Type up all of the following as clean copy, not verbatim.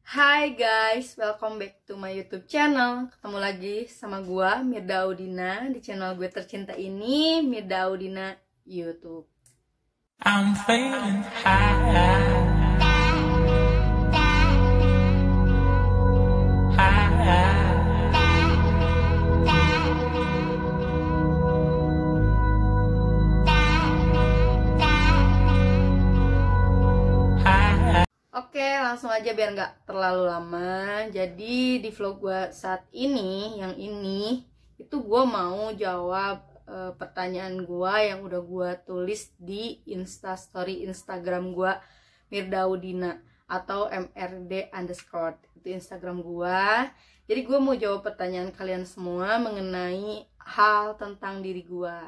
Hai guys, welcome back to my YouTube channel. Ketemu lagi sama gua Mirda Audina di channel gue tercinta ini, Mirda Audina YouTube. I'm feeling high. Oke, langsung aja biar nggak terlalu lama. Jadi di vlog gue saat ini, yang ini, itu gue mau jawab pertanyaan gue yang udah gue tulis di Instastory Instagram gue, Mirda Audina atau MRD underscore. Itu Instagram gue. Jadi gue mau jawab pertanyaan kalian semua mengenai hal tentang diri gue.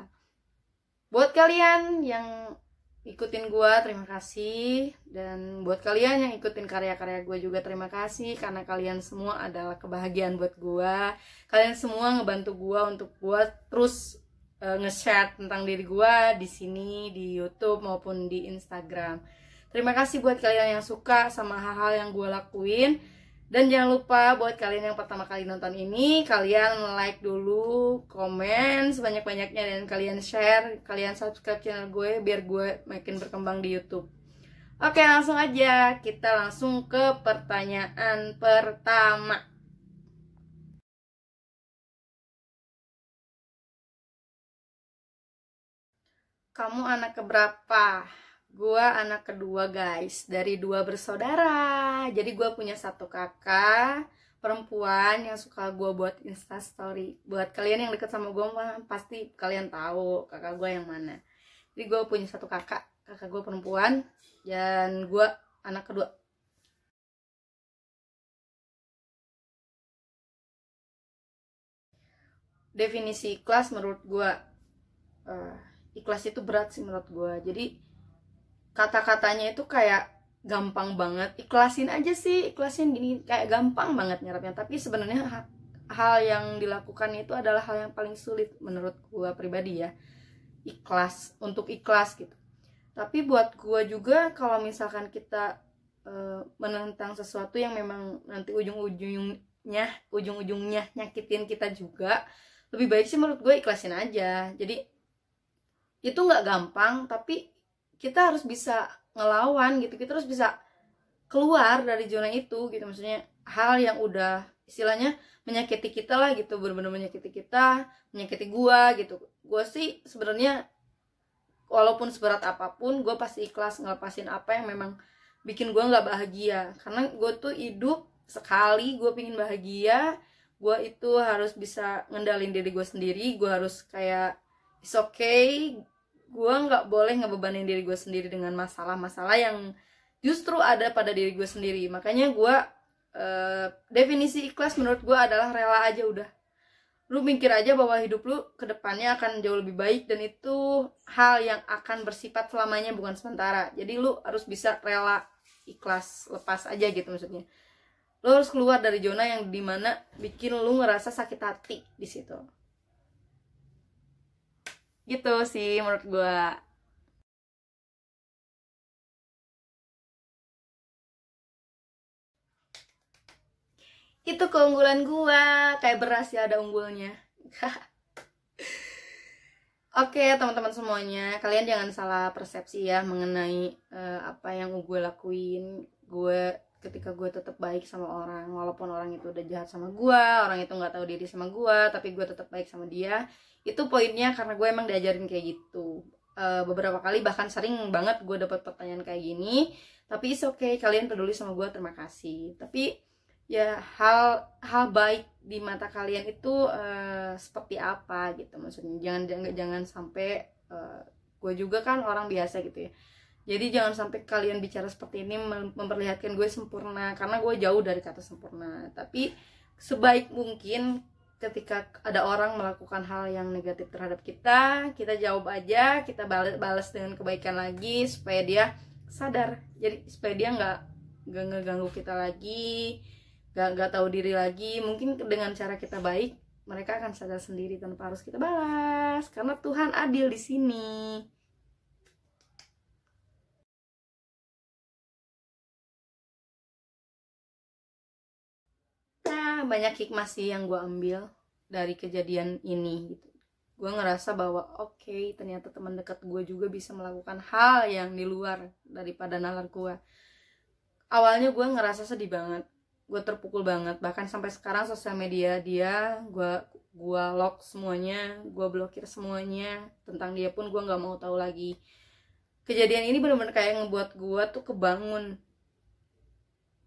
Buat kalian yang ikutin gue, terima kasih. Dan buat kalian yang ikutin karya-karya gue juga terima kasih, karena kalian semua adalah kebahagiaan buat gue. Kalian semua ngebantu gue untuk gue terus nge-share tentang diri gue di sini, di YouTube maupun di Instagram. Terima kasih buat kalian yang suka sama hal-hal yang gue lakuin. Dan jangan lupa buat kalian yang pertama kali nonton ini, kalian like dulu, komen sebanyak-banyaknya, dan kalian share, kalian subscribe channel gue biar gue makin berkembang di YouTube. Oke, langsung aja kita langsung ke pertanyaan pertama. Kamu anak keberapa? Gua anak kedua guys, dari 2 bersaudara. Jadi gue punya 1 kakak perempuan yang suka gue buat instastory. Buat kalian yang deket sama gue pasti kalian tahu kakak gue yang mana. Jadi gue punya 1 kakak gue perempuan, dan gue anak kedua. Definisi ikhlas menurut gue, ikhlas itu berat sih menurut gue. Jadi kata-katanya itu kayak gampang banget, ikhlasin aja sih, ikhlasin gini, kayak gampang banget nyerapnya. Tapi sebenarnya hal yang dilakukan itu adalah hal yang paling sulit menurut gue pribadi ya, ikhlas, untuk ikhlas gitu. Tapi buat gue juga, kalau misalkan kita menentang sesuatu yang memang nanti ujung-ujungnya nyakitin kita juga, lebih baik sih menurut gue ikhlasin aja. Jadi itu nggak gampang, tapi kita harus bisa ngelawan gitu, kita harus bisa keluar dari zona itu gitu. Maksudnya hal yang udah istilahnya menyakiti kita lah gitu, benar-benar menyakiti kita, menyakiti gua gitu. Gua sih sebenarnya walaupun seberat apapun, gue pasti ikhlas ngelepasin apa yang memang bikin gue nggak bahagia. Karena gue tuh hidup sekali, gue pingin bahagia. Gue itu harus bisa ngendalin diri gue sendiri. Gue harus kayak it's okay, gue nggak boleh ngebebanin diri gue sendiri dengan masalah-masalah yang justru ada pada diri gue sendiri. Makanya gue definisi ikhlas menurut gue adalah rela aja udah. Lu mikir aja bahwa hidup lu kedepannya akan jauh lebih baik, dan itu hal yang akan bersifat selamanya, bukan sementara. Jadi lu harus bisa rela, ikhlas, lepas aja gitu maksudnya. Lu harus keluar dari zona yang dimana bikin lu ngerasa sakit hati di situ. Gitu sih menurut gue. Itu keunggulan gue, kayak beras ya ada unggulnya. Oke teman-teman semuanya, kalian jangan salah persepsi ya mengenai apa yang gue lakuin. Gue ketika gue tetap baik sama orang, walaupun orang itu udah jahat sama gue, orang itu nggak tahu diri sama gue, tapi gue tetap baik sama dia. Itu poinnya karena gue emang diajarin kayak gitu. Beberapa kali bahkan sering banget gue dapat pertanyaan kayak gini, tapi it's okay, kalian peduli sama gue, terima kasih. Tapi ya hal baik di mata kalian itu seperti apa gitu, maksudnya jangan sampai gue juga kan orang biasa gitu ya. Jadi jangan sampai kalian bicara seperti ini memperlihatkan gue sempurna, karena gue jauh dari kata sempurna. Tapi sebaik mungkin ketika ada orang melakukan hal yang negatif terhadap kita, kita jawab aja, kita balas dengan kebaikan lagi supaya dia sadar. Jadi supaya dia nggak ngeganggu kita lagi, nggak tahu diri lagi. Mungkin dengan cara kita baik, mereka akan sadar sendiri tanpa harus kita balas, karena Tuhan adil di sini. banyak hikmah sih yang gue ambil dari kejadian ini gitu. Gue ngerasa bahwa oke, ternyata teman dekat gue juga bisa melakukan hal yang di luar daripada nalar gue. Awalnya gue ngerasa sedih banget, gue terpukul banget, bahkan sampai sekarang sosial media dia gue lock semuanya, gue blokir semuanya, tentang dia pun gue nggak mau tahu lagi. Kejadian ini benar-benar kayak ngebuat gue tuh kebangun,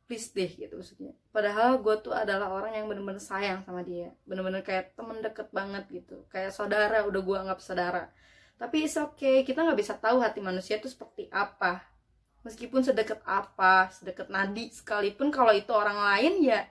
please deh gitu maksudnya. Padahal gue tuh adalah orang yang bener-bener sayang sama dia, bener-bener kayak temen deket banget gitu, kayak saudara, udah gue anggap saudara. Tapi it's okay, kita nggak bisa tahu hati manusia tuh seperti apa. Meskipun sedekat apa, sedekat nadi sekalipun, kalau itu orang lain ya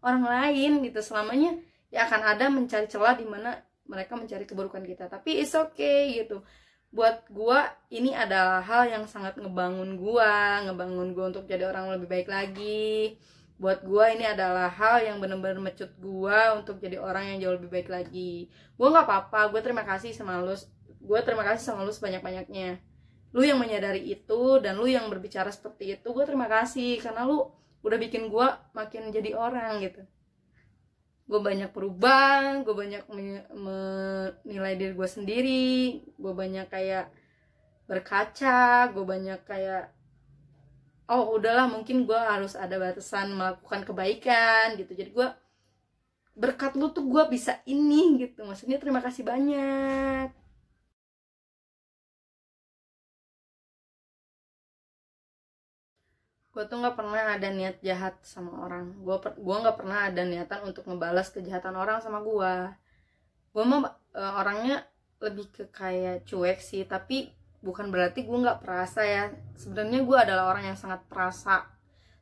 orang lain gitu, selamanya ya akan ada mencari celah di mana mereka mencari keburukan kita. Tapi it's okay gitu. Buat gua ini adalah hal yang sangat ngebangun gua untuk jadi orang lebih baik lagi. Buat gua ini adalah hal yang benar-benar mecut gua untuk jadi orang yang jauh lebih baik lagi. Gua nggak apa-apa, gua terima kasih sama lu. Gua terima kasih sama lu sebanyak-banyaknya. Lu yang menyadari itu dan lu yang berbicara seperti itu, gua terima kasih karena lu udah bikin gua makin jadi orang gitu. Gue banyak berubah, gue banyak menilai diri gue sendiri, gue banyak kayak berkaca, gue banyak kayak oh udahlah, mungkin gue harus ada batasan melakukan kebaikan gitu. Jadi gue berkat lu tuh gue bisa ini gitu, maksudnya terima kasih banyak. Gue tuh nggak pernah ada niat jahat sama orang. Gue nggak pernah ada niatan untuk ngebalas kejahatan orang sama gue. Gue mah orangnya lebih ke kayak cuek sih, tapi bukan berarti gue nggak perasa ya. Sebenarnya gue adalah orang yang sangat perasa,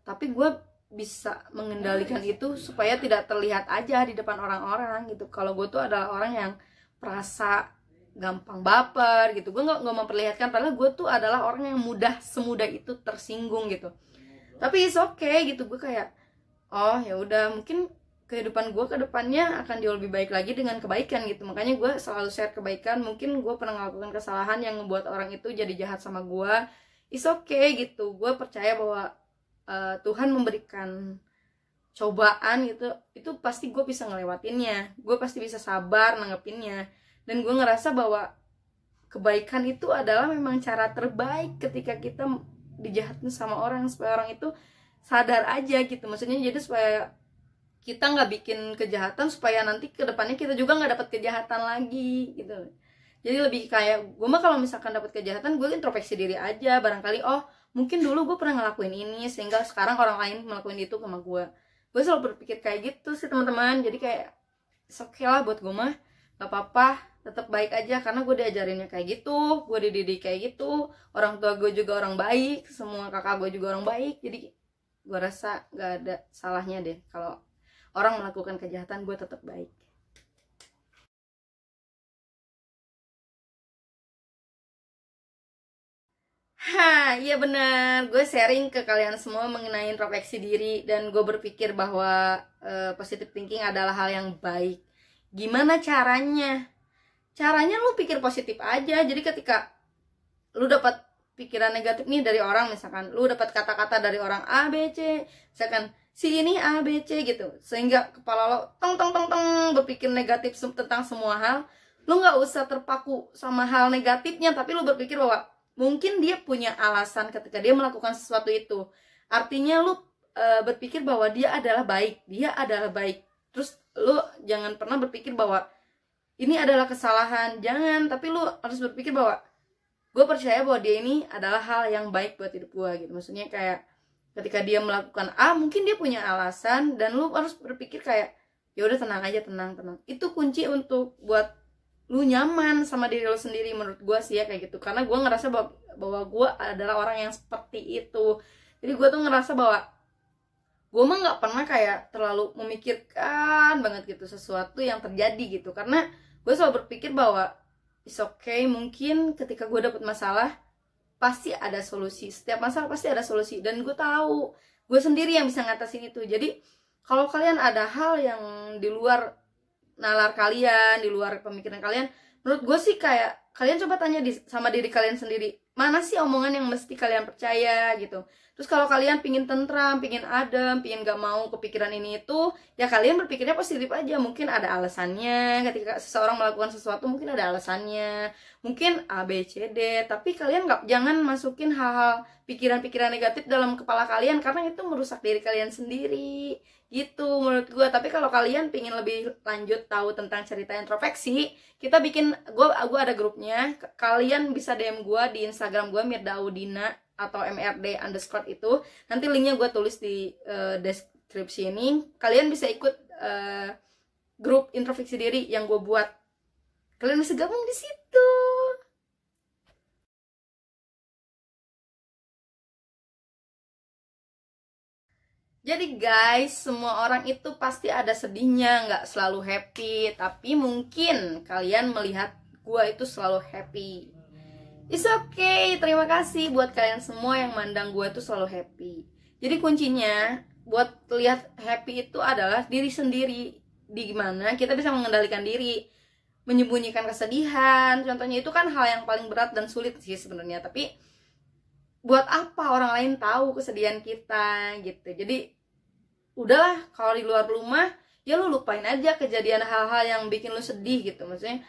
tapi gue bisa mengendalikan itu supaya tidak terlihat aja di depan orang-orang gitu. Kalau gue tuh adalah orang yang perasa, gampang baper gitu. Gue nggak memperlihatkan, padahal gue tuh adalah orang yang semudah itu tersinggung gitu. Tapi it's okay gitu, gue kayak oh ya udah, mungkin kehidupan gue ke depannya akan jauh lebih baik lagi dengan kebaikan gitu. Makanya gue selalu share kebaikan. Mungkin gue pernah melakukan kesalahan yang ngebuat orang itu jadi jahat sama gue, it's okay gitu. Gue percaya bahwa Tuhan memberikan cobaan gitu, itu pasti gue bisa ngelewatinnya, gue pasti bisa sabar nanggepinnya. Dan gue ngerasa bahwa kebaikan itu adalah memang cara terbaik ketika kita dijahatin sama orang, supaya orang itu sadar aja gitu. Maksudnya jadi supaya kita nggak bikin kejahatan, supaya nanti kedepannya kita juga nggak dapat kejahatan lagi gitu. Jadi lebih kayak gue mah kalau misalkan dapat kejahatan, gue introspeksi diri aja. Barangkali oh mungkin dulu gue pernah ngelakuin ini sehingga sekarang orang lain ngelakuin itu sama gue. Gue selalu berpikir kayak gitu sih teman-teman. Jadi kayak oke lah buat gue mah, nggak apa-apa, tetap baik aja karena gue diajarinnya kayak gitu, gue dididik kayak gitu, orang tua gue juga orang baik, semua kakak gue juga orang baik. Jadi gue rasa gak ada salahnya deh kalau orang melakukan kejahatan, gue tetap baik. Iya benar, gue sharing ke kalian semua mengenai introspeksi diri, dan gue berpikir bahwa positive thinking adalah hal yang baik. Gimana caranya? Caranya lu pikir positif aja. Jadi ketika lu dapat pikiran negatif nih dari orang, misalkan lu dapat kata-kata dari orang A, B, C, misalkan si ini A, B, C gitu, sehingga kepala lo tong tong tong tong berpikir negatif tentang semua hal. Lu nggak usah terpaku sama hal negatifnya, tapi lu berpikir bahwa mungkin dia punya alasan ketika dia melakukan sesuatu itu. Artinya lu berpikir bahwa dia adalah baik, Terus lu jangan pernah berpikir bahwa ini adalah kesalahan, jangan. Tapi lu harus berpikir bahwa gue percaya bahwa dia ini adalah hal yang baik buat hidup gue gitu. Maksudnya kayak ketika dia melakukan A, mungkin dia punya alasan, dan lu harus berpikir kayak ya udah, tenang aja, tenang. Itu kunci untuk buat lu nyaman sama diri lu sendiri, menurut gue sih ya kayak gitu. Karena gue ngerasa bahwa gue adalah orang yang seperti itu. Jadi gue tuh ngerasa bahwa gue mah nggak pernah kayak terlalu memikirkan banget gitu sesuatu yang terjadi gitu. Karena gue selalu berpikir bahwa it's okay, mungkin ketika gue dapet masalah pasti ada solusi. Setiap masalah pasti ada solusi, dan gue tahu gue sendiri yang bisa ngatasin itu. Jadi kalau kalian ada hal yang di luar nalar kalian, di luar pemikiran kalian, menurut gue sih kayak kalian coba tanya sama diri kalian sendiri, mana sih omongan yang mesti kalian percaya gitu. Terus kalau kalian pingin tentram, pingin adem, pingin gak mau kepikiran ini itu, ya kalian berpikirnya positif aja. Mungkin ada alasannya, ketika seseorang melakukan sesuatu mungkin ada alasannya, mungkin A, B, C, D. Tapi kalian jangan masukin hal-hal pikiran-pikiran negatif dalam kepala kalian, karena itu merusak diri kalian sendiri gitu menurut gue. Tapi kalau kalian pingin lebih lanjut tahu tentang cerita introspeksi, kita bikin, gue ada grupnya. Kalian bisa DM gue di Instagram gue, Mirdaudina atau MRD_ itu. Nanti linknya gue tulis di deskripsi ini. Kalian bisa ikut grup introspeksi diri yang gue buat. Kalian bisa gabung di situ. Jadi guys, semua orang itu pasti ada sedihnya, nggak selalu happy. Tapi mungkin kalian melihat gue itu selalu happy. It's okay, terima kasih buat kalian semua yang mandang gue itu selalu happy. Jadi kuncinya buat lihat happy itu adalah diri sendiri. Di gimana kita bisa mengendalikan diri, menyembunyikan kesedihan. Contohnya itu kan hal yang paling berat dan sulit sih sebenarnya. Tapi buat apa orang lain tahu kesedihan kita gitu. Jadi udahlah, kalau di luar rumah ya lu lupain aja kejadian hal-hal yang bikin lu sedih gitu. Maksudnya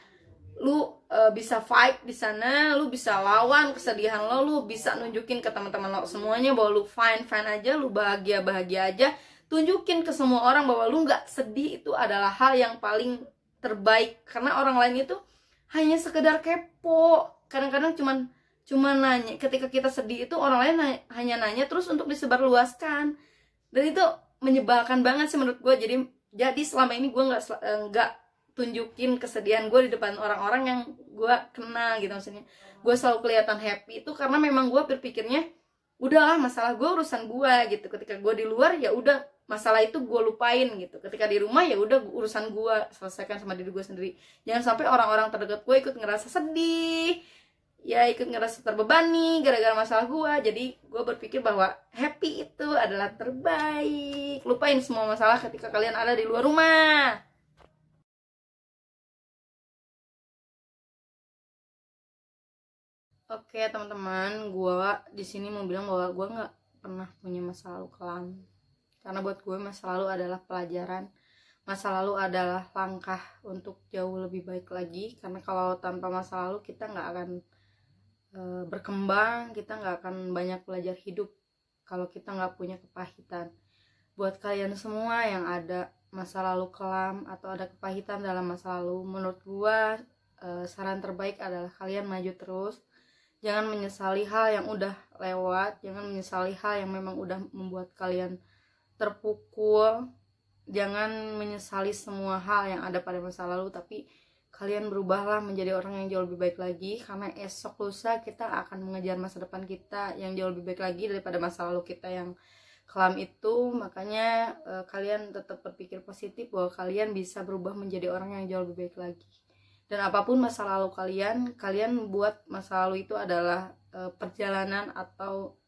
lu bisa fight di sana, lu bisa lawan kesedihan lo, lu bisa nunjukin ke teman-teman lo semuanya bahwa lu fine aja, lu bahagia aja. Tunjukin ke semua orang bahwa lu nggak sedih, itu adalah hal yang paling terbaik. Karena orang lain itu hanya sekedar kepo. Kadang-kadang cuman nanya. Ketika kita sedih itu orang lain hanya nanya terus untuk disebarluaskan, dan itu menyebalkan banget sih menurut gue. Jadi selama ini gue nggak tunjukin kesedihan gue di depan orang-orang yang gue kenal gitu. Maksudnya gue selalu kelihatan happy itu karena memang gue berpikirnya udahlah, masalah gue urusan gue gitu. Ketika gue di luar ya udah, masalah itu gue lupain gitu. Ketika di rumah ya udah, urusan gue selesaikan sama diri gue sendiri. Jangan sampai orang-orang terdekat gue ikut ngerasa sedih, ya ikut ngerasa terbebani gara-gara masalah gue. Jadi gue berpikir bahwa happy itu adalah terbaik. Lupain semua masalah ketika kalian ada di luar rumah. Oke teman-teman, gue di sini mau bilang bahwa gue nggak pernah punya masa lalu kelam. Karena buat gue masa lalu adalah pelajaran. Masa lalu adalah langkah untuk jauh lebih baik lagi. Karena kalau tanpa masa lalu kita nggak akan berkembang, kita nggak akan banyak belajar hidup kalau kita nggak punya kepahitan. Buat kalian semua yang ada masa lalu kelam atau ada kepahitan dalam masa lalu, menurut gua saran terbaik adalah kalian maju terus. Jangan menyesali hal yang udah lewat, jangan menyesali hal yang memang udah membuat kalian terpukul. Jangan menyesali semua hal yang ada pada masa lalu, tapi kalian berubahlah menjadi orang yang jauh lebih baik lagi. Karena esok lusa kita akan mengejar masa depan kita yang jauh lebih baik lagi daripada masa lalu kita yang kelam itu. Makanya kalian tetap berpikir positif bahwa kalian bisa berubah menjadi orang yang jauh lebih baik lagi. Dan apapun masa lalu kalian buat masa lalu itu adalah perjalanan atau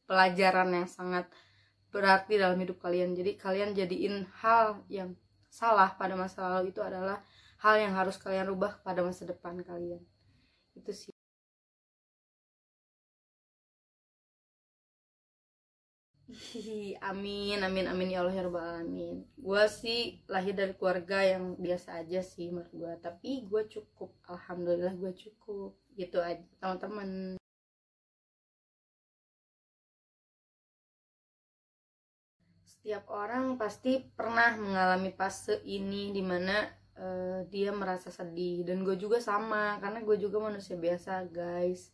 pelajaran yang sangat berarti dalam hidup kalian. Jadi kalian jadiin hal yang salah pada masa lalu itu adalah hal yang harus kalian rubah pada masa depan kalian. Itu sih. Amin ya Allah ya Rabbal Alamin. Gue sih lahir dari keluarga yang biasa aja sih menurut gue, tapi gue cukup, alhamdulillah gue cukup. Gitu aja teman-teman. Setiap orang pasti pernah mengalami fase ini dimana dia merasa sedih, dan gue juga sama, karena gue juga manusia biasa guys.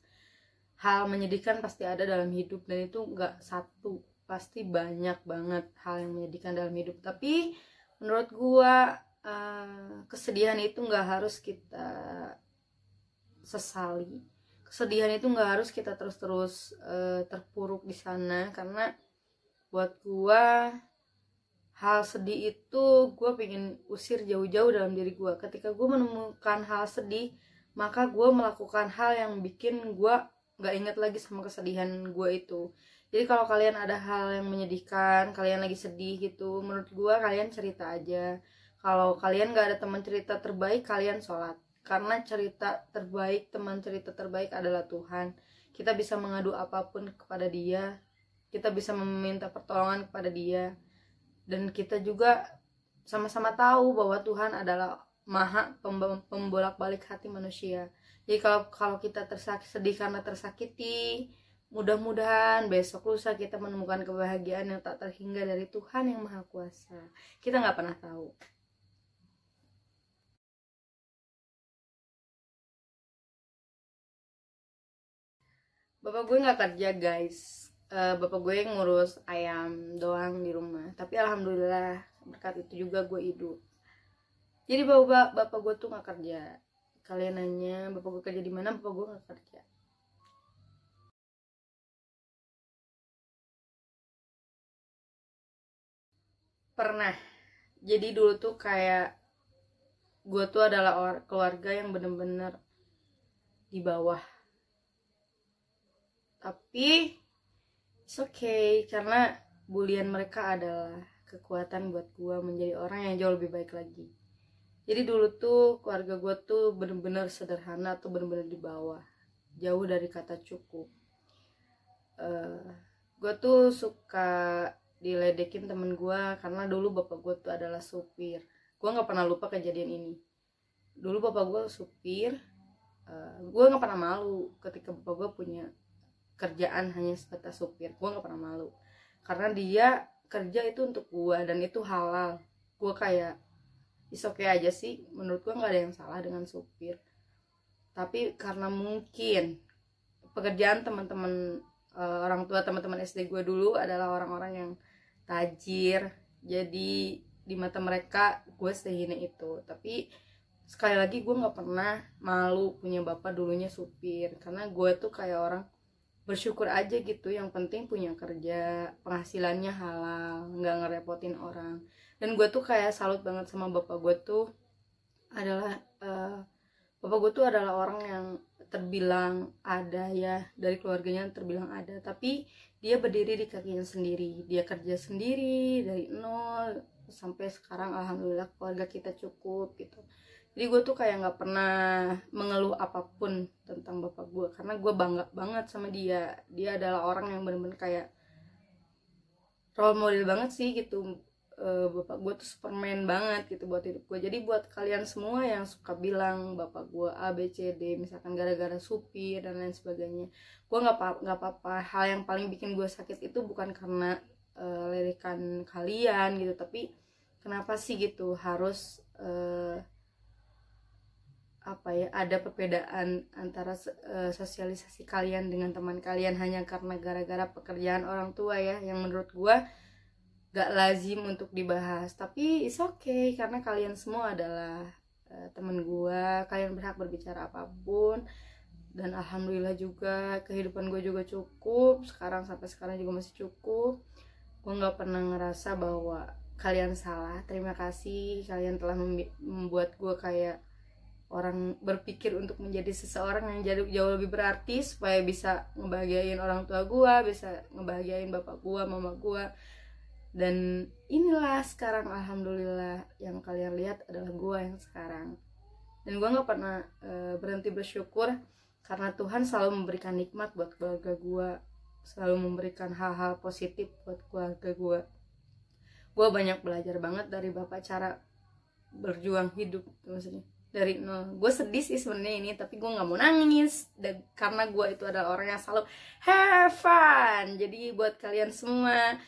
Hal menyedihkan pasti ada dalam hidup, dan itu gak satu, pasti banyak banget hal yang menyedihkan dalam hidup. Tapi menurut gue kesedihan itu gak harus kita sesali. Kesedihan itu gak harus kita terus-terus terpuruk di sana. Karena buat gue hal sedih itu gue pengen usir jauh-jauh dalam diri gue. Ketika gue menemukan hal sedih, maka gue melakukan hal yang bikin gue gak inget lagi sama kesedihan gue itu. Jadi kalau kalian ada hal yang menyedihkan, kalian lagi sedih gitu, menurut gue kalian cerita aja. Kalau kalian gak ada teman cerita terbaik, kalian sholat. Karena cerita terbaik, teman cerita terbaik adalah Tuhan. Kita bisa mengadu apapun kepada Dia, kita bisa meminta pertolongan kepada dia, dan kita juga sama-sama tahu bahwa Tuhan adalah maha pembolak-balik hati manusia. Jadi kalau kita sedih karena tersakiti, mudah-mudahan besok lusa kita menemukan kebahagiaan yang tak terhingga dari Tuhan yang Maha Kuasa. Kita nggak pernah tahu. Bapak gue nggak kerja guys. Bapak gue ngurus ayam doang di rumah. Tapi alhamdulillah berkat itu juga gue hidup. Jadi bapak gue tuh nggak kerja. Kalian nanya bapak gue kerja di mana? Bapak gue nggak kerja. Pernah. Jadi dulu tuh kayak gue tuh adalah keluarga yang bener-bener di bawah. Tapi it's okay, karena bulian mereka adalah kekuatan buat gue menjadi orang yang jauh lebih baik lagi. Jadi dulu tuh keluarga gue tuh bener-bener sederhana atau bener-bener di bawah, jauh dari kata cukup. Gue tuh suka diledekin temen gue karena dulu bapak gue tuh adalah supir. Gue nggak pernah lupa kejadian ini. Dulu bapak gue supir. Gue nggak pernah malu ketika bapak gue punya kerjaan hanya sebatas supir. Gue nggak pernah malu karena dia kerja itu untuk gue dan itu halal. Gue kayak is okay aja sih, menurut gue nggak ada yang salah dengan supir. Tapi karena mungkin pekerjaan teman-teman orang tua teman-teman SD gue dulu adalah orang-orang yang tajir, jadi di mata mereka gue sehina itu. Tapi sekali lagi gue nggak pernah malu punya bapak dulunya supir, karena gue tuh kayak orang bersyukur aja gitu, yang penting punya kerja, penghasilannya halal, nggak ngerepotin orang. Dan gue tuh kayak salut banget sama bapak gue tuh adalah bapak gue tuh adalah orang yang terbilang ada ya, dari keluarganya terbilang ada, tapi dia berdiri di kakinya sendiri, dia kerja sendiri dari nol sampai sekarang. Alhamdulillah keluarga kita cukup gitu. Jadi gue tuh kayak nggak pernah mengeluh apapun tentang bapak gue, karena gue bangga banget sama dia. Dia adalah orang yang bener-bener kayak role model banget sih gitu. Bapak gue tuh superman banget gitu buat hidup gue. Jadi buat kalian semua yang suka bilang bapak gue A B C D misalkan gara-gara supir dan lain sebagainya, gue nggak apa-apa. Hal yang paling bikin gue sakit itu bukan karena lirikan kalian gitu, tapi kenapa sih gitu harus ada perbedaan antara sosialisasi kalian dengan teman kalian hanya karena gara-gara pekerjaan orang tua ya, yang menurut gue gak lazim untuk dibahas. Tapi it's okay karena kalian semua adalah teman gue, kalian berhak berbicara apapun. Dan alhamdulillah juga kehidupan gue juga cukup, sampai sekarang juga masih cukup. Gue gak pernah ngerasa bahwa kalian salah. Terima kasih kalian telah membuat gue kayak orang berpikir untuk menjadi seseorang yang jauh lebih berarti, supaya bisa ngebahagiain orang tua gue, bisa ngebahagiain bapak gue, mama gue. Dan inilah sekarang alhamdulillah yang kalian lihat adalah gue yang sekarang. Dan gue gak pernah berhenti bersyukur karena Tuhan selalu memberikan nikmat buat keluarga gue, selalu memberikan hal-hal positif buat keluarga gue. Gue banyak belajar banget dari bapak cara berjuang hidup, maksudnya dari nol. Gue sedih sih sebenarnya ini, tapi gue nggak mau nangis karena gue itu adalah orang yang selalu have fun. Jadi buat kalian semua,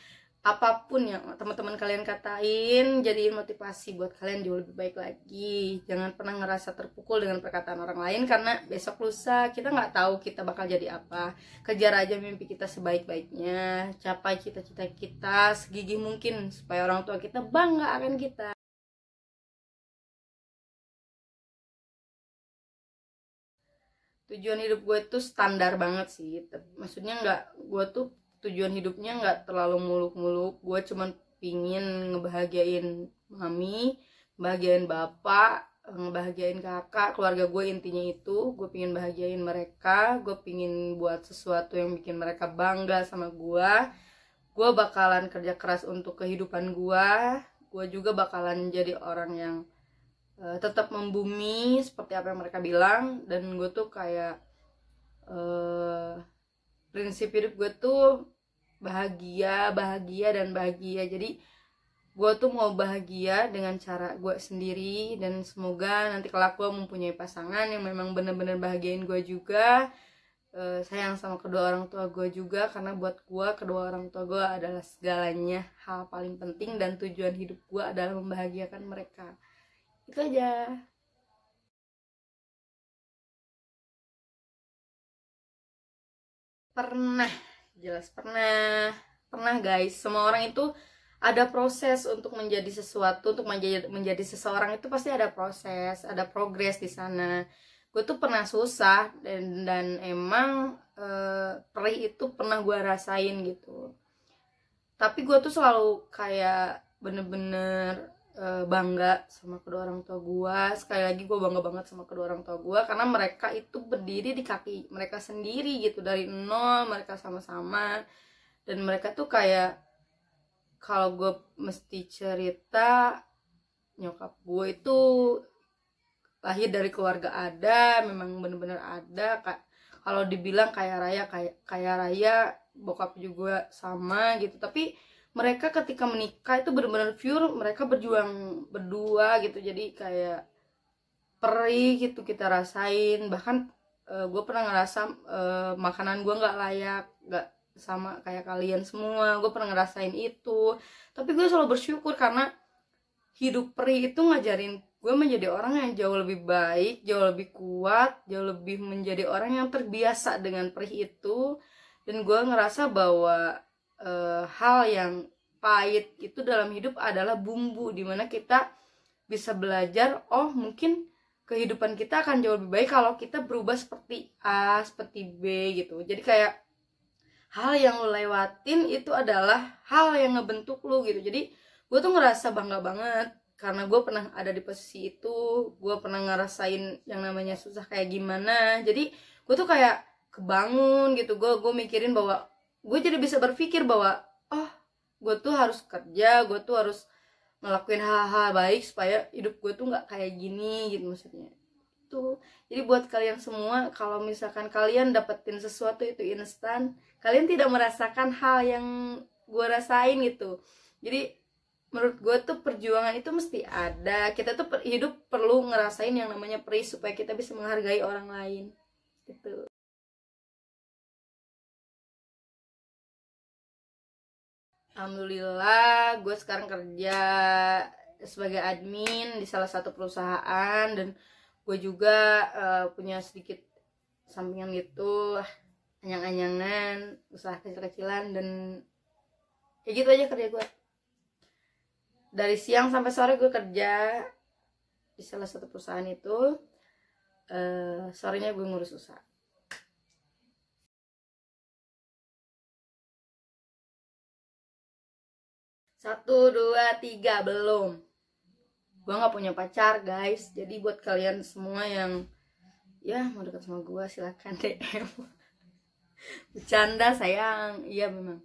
apapun yang teman-teman kalian katain, jadiin motivasi buat kalian jauh lebih baik lagi. Jangan pernah ngerasa terpukul dengan perkataan orang lain, karena besok lusa kita nggak tahu kita bakal jadi apa. Kejar aja mimpi kita sebaik-baiknya, capai cita-cita kita segigih mungkin supaya orang tua kita bangga akan kita. Tujuan hidup gue tuh standar banget sih, maksudnya gue tuh tujuan hidupnya nggak terlalu muluk-muluk. Gue cuman pingin ngebahagiain mami, ngebahagiain bapak, ngebahagiain kakak, keluarga gue. Intinya itu gue pingin bahagiain mereka. Gue pingin buat sesuatu yang bikin mereka bangga sama gue. Gue bakalan kerja keras untuk kehidupan gue. Gue juga bakalan jadi orang yang tetap membumi seperti apa yang mereka bilang. Dan gue tuh kayak prinsip hidup gue tuh bahagia dan bahagia. Jadi gue tuh mau bahagia dengan cara gue sendiri, dan semoga nanti kelak gue mempunyai pasangan yang memang bener-bener bahagiain gue juga, sayang sama kedua orang tua gue juga, karena buat gue kedua orang tua gue adalah segalanya, hal paling penting, dan tujuan hidup gue adalah membahagiakan mereka. Itu aja. Pernah, jelas pernah guys. Semua orang itu ada proses untuk menjadi sesuatu, untuk menjadi seseorang itu pasti ada proses, ada progres di sana. Gue tuh pernah susah, dan emang perih itu pernah gue rasain gitu. Tapi gue tuh selalu kayak bener-bener bangga sama kedua orang tua gue. Sekali lagi gue bangga banget sama kedua orang tua gue, karena mereka itu berdiri di kaki mereka sendiri gitu, dari nol mereka sama-sama. Dan mereka tuh kayak, kalau gue mesti cerita, nyokap gue itu lahir dari keluarga ada, memang bener-bener ada. Kalau dibilang kaya raya, bokap juga sama gitu. Tapi mereka ketika menikah itu bener-bener pure, mereka berjuang berdua gitu. Jadi kayak perih gitu kita rasain. Bahkan gue pernah ngerasa makanan gue nggak layak, nggak sama kayak kalian semua. Gue pernah ngerasain itu, tapi gue selalu bersyukur karena hidup perih itu ngajarin gue menjadi orang yang jauh lebih baik, jauh lebih kuat, jauh lebih menjadi orang yang terbiasa dengan perih itu. Dan gue ngerasa bahwa hal yang pahit itu dalam hidup adalah bumbu dimana kita bisa belajar, oh mungkin kehidupan kita akan jauh lebih baik kalau kita berubah seperti A, seperti B gitu. Jadi kayak hal yang lo lewatin itu adalah hal yang ngebentuk lo gitu. Jadi gue tuh ngerasa bangga banget karena gue pernah ada di posisi itu. Gue pernah ngerasain yang namanya susah kayak gimana. Jadi gue tuh kayak kebangun gitu. Gue mikirin bahwa gue jadi bisa berpikir bahwa oh, gue tuh harus kerja, gue tuh harus ngelakuin hal-hal baik supaya hidup gue tuh nggak kayak gini gitu maksudnya. Itu jadi buat kalian semua, kalau misalkan kalian dapetin sesuatu itu instan, kalian tidak merasakan hal yang gue rasain gitu. Jadi menurut gue tuh perjuangan itu mesti ada. Kita tuh hidup perlu ngerasain yang namanya perih supaya kita bisa menghargai orang lain gitu. Alhamdulillah gue sekarang kerja sebagai admin di salah satu perusahaan, dan gue juga punya sedikit sampingan gitu, anyang-anyangan, usaha kecil-kecilan, dan kayak gitu aja kerja gue. Dari siang sampai sore gue kerja di salah satu perusahaan itu, sorenya gue ngurus usaha. Satu, dua, tiga, belum. Gue gak punya pacar guys. Jadi buat kalian semua yang ya mau dekat sama gue silakan DM. Bercanda sayang. Iya memang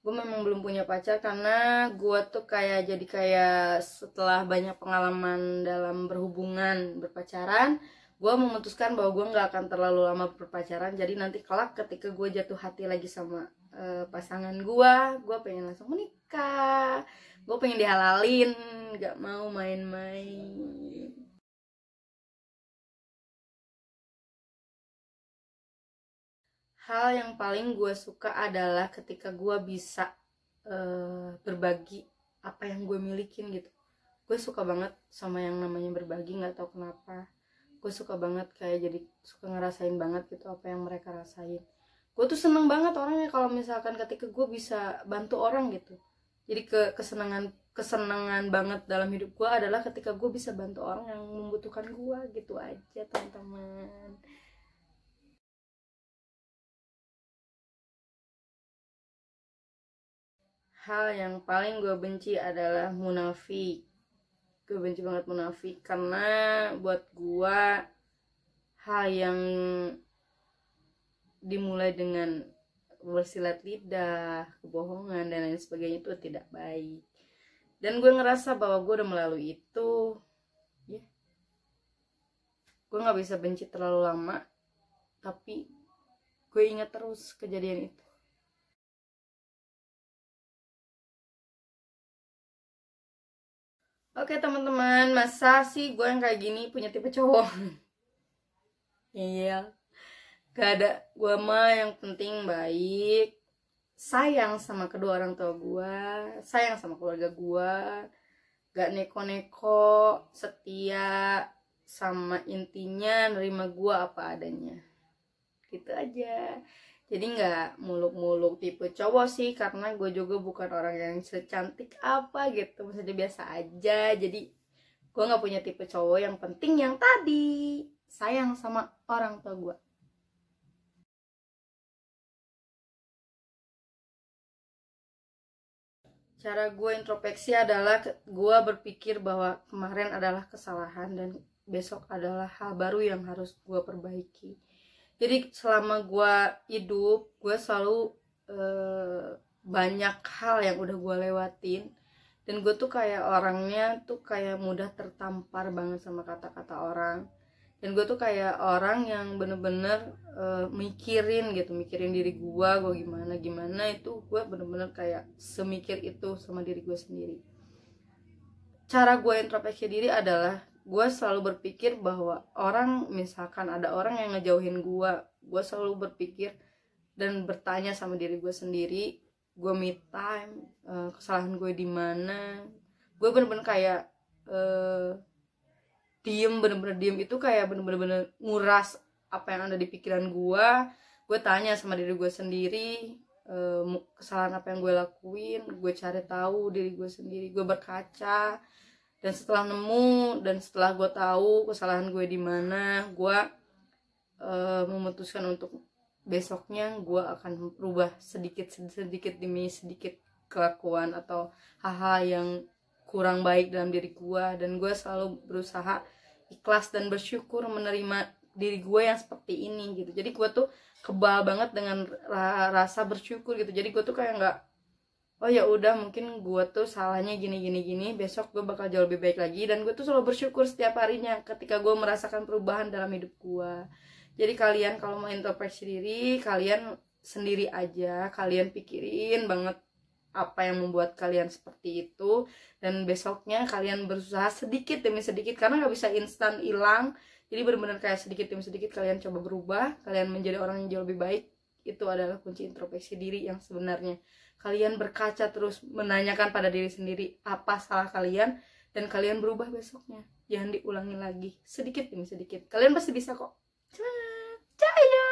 gue memang belum punya pacar, karena gue tuh jadi kayak setelah banyak pengalaman dalam berhubungan, berpacaran, gue memutuskan bahwa gue gak akan terlalu lama berpacaran. Jadi nanti kelak ketika gue jatuh hati lagi sama pasangan gue pengen langsung menikah, gue pengen dihalalin, gak mau main-main. Hal yang paling gue suka adalah ketika gue bisa berbagi apa yang gue milikin gitu. Gue suka banget sama yang namanya berbagi, gak tahu kenapa. Gue suka banget, kayak jadi suka ngerasain banget gitu apa yang mereka rasain. Gue tuh seneng banget orangnya kalau misalkan ketika gue bisa bantu orang gitu. Jadi kesenangan banget dalam hidup gue adalah ketika gue bisa bantu orang yang membutuhkan gue. Gitu aja teman-teman. Hal yang paling gue benci adalah munafik. Gue benci banget munafik, karena buat gue hal yang dimulai dengan bersilat lidah, kebohongan, dan lain sebagainya itu tidak baik. Dan gue ngerasa bahwa gue udah melalui itu, ya. Gue gak bisa benci terlalu lama, tapi gue ingat terus kejadian itu. Oke teman-teman, masa sih gue yang kayak gini punya tipe cowok? Iya, gak ada. Gue mah yang penting baik, sayang sama kedua orang tua gue, sayang sama keluarga gue, gak neko-neko, setia, sama intinya nerima gue apa adanya. Gitu aja. Jadi nggak muluk-muluk tipe cowok sih, karena gue juga bukan orang yang secantik apa gitu, maksudnya biasa aja. Jadi gue nggak punya tipe cowok. Yang penting yang tadi, sayang sama orang tua gue. Cara gue introspeksi adalah gue berpikir bahwa kemarin adalah kesalahan dan besok adalah hal baru yang harus gue perbaiki. Jadi selama gue hidup, gue selalu banyak hal yang udah gue lewatin, dan gue tuh kayak orangnya tuh kayak mudah tertampar banget sama kata-kata orang. Dan gue tuh kayak orang yang bener-bener mikirin diri gue gimana itu. Gue bener-bener kayak semikir itu sama diri gue sendiri. Cara gue introspeksi diri adalah gue selalu berpikir bahwa misalkan ada orang yang ngejauhin gue selalu berpikir dan bertanya sama diri gue sendiri. Gue me time, kesalahan gue di mana. Gue bener-bener kayak bener-bener diem itu kayak bener-bener nguras apa yang ada di pikiran gue. Gue tanya sama diri gue sendiri, kesalahan apa yang gue lakuin. Gue cari tahu diri gue sendiri, gue berkaca. Dan setelah nemu dan setelah gue tahu kesalahan gue di mana, gue memutuskan untuk besoknya gue akan berubah sedikit demi sedikit kelakuan atau hal-hal yang kurang baik dalam diri gue. Dan gue selalu berusaha ikhlas dan bersyukur menerima diri gue yang seperti ini gitu. Jadi gue tuh kebal banget dengan rasa bersyukur gitu. Jadi gue tuh kayak nggak, oh ya udah mungkin gue tuh salahnya gini, besok gue bakal jauh lebih baik lagi. Dan gue tuh selalu bersyukur setiap harinya ketika gue merasakan perubahan dalam hidup gue. Jadi kalian kalau mau introspeksi diri, kalian sendiri aja, kalian pikirin banget apa yang membuat kalian seperti itu, dan besoknya kalian berusaha sedikit demi sedikit, karena nggak bisa instan hilang. Jadi benar-benar kayak sedikit demi sedikit kalian coba berubah, kalian menjadi orang yang jauh lebih baik. Itu adalah kunci introspeksi diri yang sebenarnya. Kalian berkaca terus, menanyakan pada diri sendiri apa salah kalian, dan kalian berubah besoknya. Jangan diulangi lagi, sedikit demi sedikit. Kalian pasti bisa kok. Jaya.